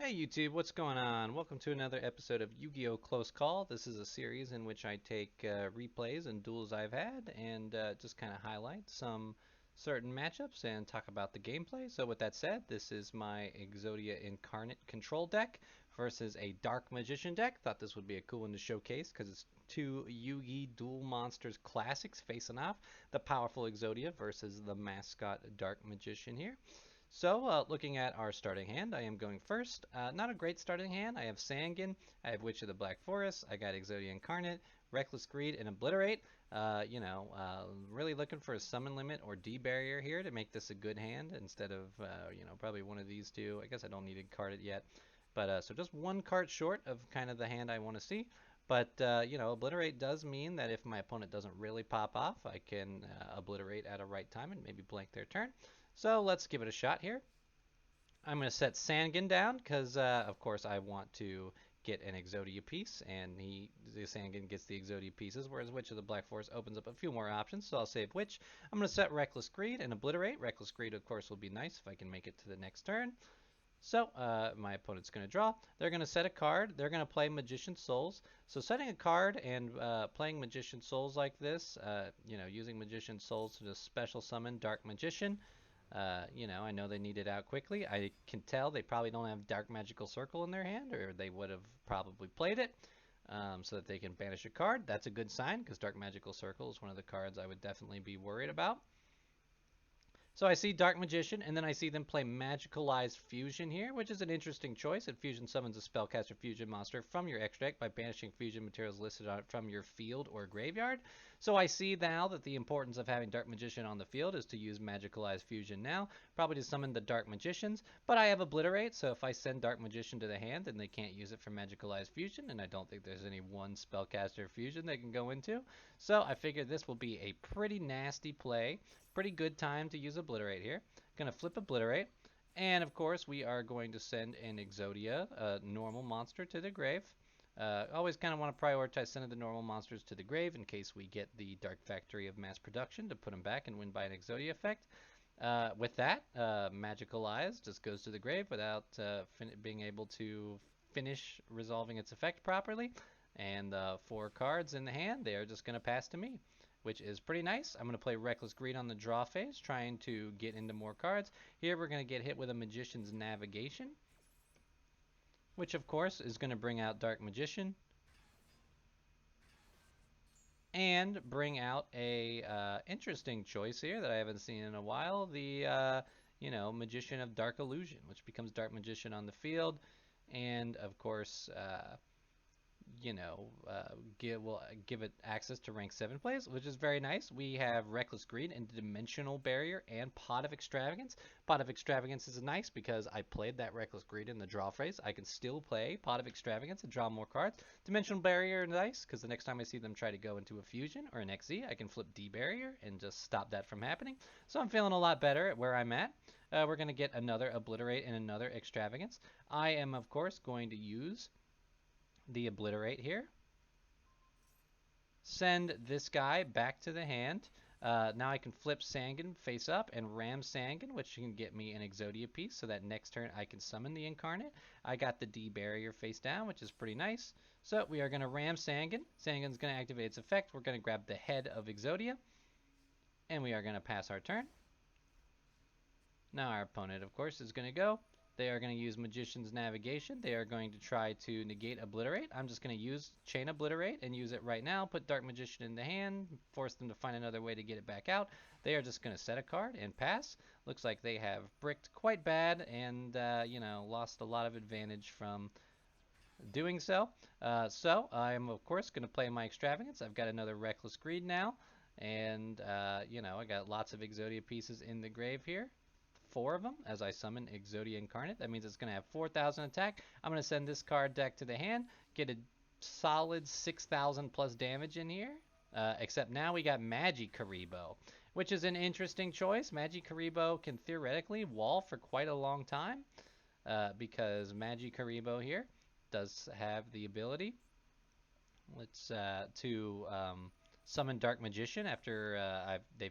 Hey YouTube, what's going on? Welcome to another episode of Yu-Gi-Oh! Close Call. This is a series in which I take replays and duels I've had and just kind of highlight some certain matchups and talk about the gameplay. So with that said, this is my Exodia Incarnate control deck versus a Dark Magician deck. Thought this would be a cool one to showcase because it's two Yu-Gi Duel Monsters classics facing off. The powerful Exodia versus the mascot Dark Magician here. So, looking at our starting hand, I am going first. Not a great starting hand. I have Sangin, I have Witch of the Black Forest, I got Exodia Incarnate, Reckless Greed, and Obliterate. Really looking for a summon limit or D barrier here to make this a good hand instead of, probably one of these two. I guess I don't need to card it yet. But so just one card short of kind of the hand I want to see. But, Obliterate does mean that if my opponent doesn't really pop off, I can Obliterate at a right time and maybe blank their turn. So let's give it a shot here. I'm going to set Sangin down because, of course, I want to get an Exodia piece, and the Sangin gets the Exodia pieces, whereas Witch of the Black Forest opens up a few more options, so I'll save Witch. I'm going to set Reckless Greed and Obliterate. Reckless Greed, of course, will be nice if I can make it to the next turn. So my opponent's going to draw. They're going to set a card. They're going to play Magician Souls. So setting a card and playing Magician Souls like this, using Magician Souls to just special summon Dark Magician. I know they need it out quickly. I can tell they probably don't have Dark Magical Circle in their hand, or they would have probably played it so that they can banish a card. That's a good sign because Dark Magical Circle is one of the cards I would definitely be worried about. So I see Dark Magician, and then I see them play Magicalized Fusion here, which is an interesting choice. It fusion summons a spellcaster fusion monster from your extra deck by banishing fusion materials listed on it from your field or graveyard. So I see now that the importance of having Dark Magician on the field is to use Magicalized Fusion now, probably to summon the Dark Magicians, but I have Obliterate, so if I send Dark Magician to the hand, then they can't use it for Magicalized Fusion, and I don't think there's any one spellcaster fusion they can go into. So I figure this will be a pretty nasty play. Pretty good time to use Obliterate here. Gonna flip Obliterate. And of course, we are going to send an Exodia, a normal monster, to the grave. Always kind of want to prioritize sending the normal monsters to the grave in case we get the Dark Factory of Mass Production to put them back and win by an Exodia effect. With that, Magical Eyes just goes to the grave without being able to finish resolving its effect properly. And 4 cards in the hand, they are just going to pass to me, which is pretty nice. I'm going to play Reckless Greed on the draw phase, trying to get into more cards. Here we're going to get hit with a Magician's Navigation, which of course is going to bring out Dark Magician and bring out a interesting choice here that I haven't seen in a while, the Magician of Dark Illusion, which becomes Dark Magician on the field, and of course will give it access to rank 7 plays, which is very nice. We have Reckless Greed and Dimensional Barrier and Pot of Extravagance. Pot of Extravagance is nice because I played that Reckless Greed in the draw phase. I can still play Pot of Extravagance and draw more cards. Dimensional Barrier is nice because the next time I see them try to go into a Fusion or an XZ, I can flip D Barrier and just stop that from happening. So I'm feeling a lot better at where I'm at. We're going to get another Obliterate and another Extravagance. I am, of course, going to use the Obliterate here. Send this guy back to the hand. Now I can flip Sangin face up and ram Sangin, which can get me an Exodia piece, so that next turn I can summon the Incarnate. I got the D barrier face down, which is pretty nice. So we are going to ram Sangin. Sangin's going to activate its effect. We're going to grab the head of Exodia, and we are going to pass our turn. Now our opponent, of course, is going to go. They are going to use Magician's Navigation. They are going to try to negate Obliterate. I'm just going to use Chain Obliterate and use it right now. Put Dark Magician in the hand. Force them to find another way to get it back out. They are just going to set a card and pass. Looks like they have bricked quite bad and, lost a lot of advantage from doing so. So I'm, of course, going to play my Extravagance. I've got another Reckless Greed now. And, I got lots of Exodia pieces in the grave here. 4 of them as I summon Exodia Incarnate. That means it's going to have 4,000 attack. I'm going to send this card deck to the hand, get a solid 6,000 plus damage in here. Except now we got Magikaribo, which is an interesting choice. Magikaribo can theoretically wall for quite a long time because Magikaribo here does have the ability to summon Dark Magician after they've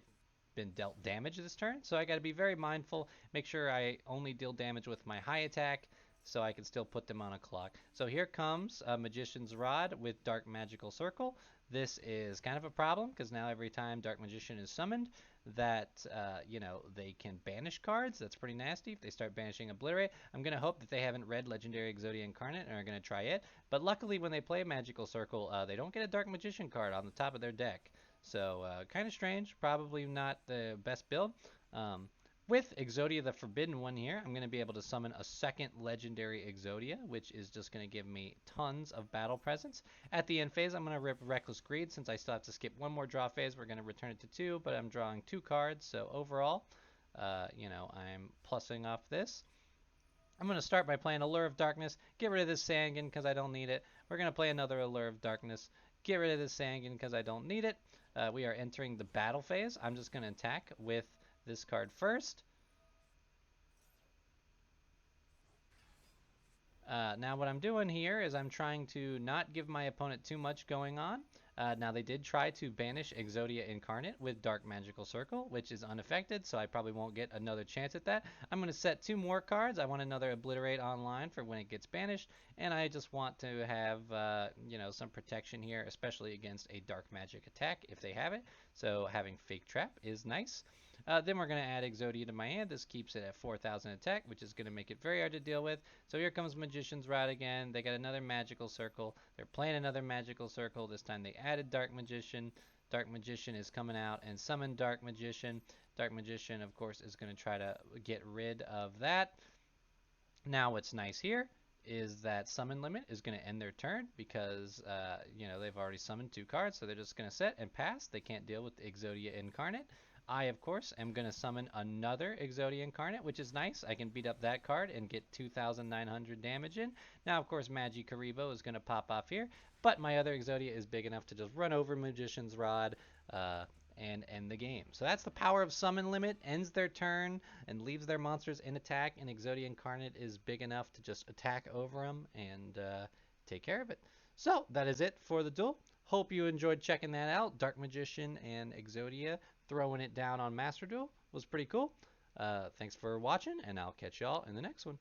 been dealt damage this turn, so I got to be very mindful, make sure I only deal damage with my high attack so I can still put them on a clock. So here comes a Magician's Rod with Dark Magical Circle. This is kind of a problem because now every time Dark Magician is summoned, that they can banish cards. That's pretty nasty. If they start banishing Obliterate, I'm gonna hope that they haven't read Legendary Exodia Incarnate and are gonna try it. But luckily, when they play Magical Circle, they don't get a Dark Magician card on the top of their deck. So kind of strange. Probably not the best build. Um, with Exodia the Forbidden One here, I'm going to be able to summon a second Legendary Exodia, which is just going to give me tons of battle presence. At the end phase, I'm going to rip Reckless Greed. Since I still have to skip one more draw phase, we're going to return it to 2, but I'm drawing 2 cards. So overall, I'm plussing off this. I'm going to start by playing Allure of Darkness, get rid of this Sangan because I don't need it. We're going to play another Allure of Darkness, get rid of this Sangan because I don't need it. We are entering the battle phase. I'm just going to attack with this card first. Now what I'm doing here is I'm trying to not give my opponent too much going on. Now they did try to banish Exodia Incarnate with Dark Magical Circle, which is unaffected, so I probably won't get another chance at that. I'm going to set 2 more cards. I want another Obliterate online for when it gets banished, and I just want to have some protection here, especially against a Dark Magic attack if they have it. So having Fake Trap is nice. Then we're going to add Exodia to my hand. This keeps it at 4,000 attack, which is going to make it very hard to deal with. So here comes Magician's Rod again. They got another Magical Circle. They're playing another Magical Circle. This time they added Dark Magician. Dark Magician is coming out and summon Dark Magician. Dark Magician, of course, is going to try to get rid of that. Now what's nice here is that summon limit is going to end their turn because they've already summoned 2 cards, so they're just going to set and pass. They can't deal with Exodia Incarnate. I, of course, am going to summon another Exodia Incarnate, which is nice. I can beat up that card and get 2,900 damage in. Now, of course, Magikaribo is going to pop off here, but my other Exodia is big enough to just run over Magician's Rod and end the game. So that's the power of Summon Limit. Ends their turn and leaves their monsters in attack, and Exodia Incarnate is big enough to just attack over them and take care of it. So that is it for the duel. Hope you enjoyed checking that out. Dark Magician and Exodia throwing it down on Master Duel was pretty cool. Thanks for watching, and I'll catch y'all in the next one.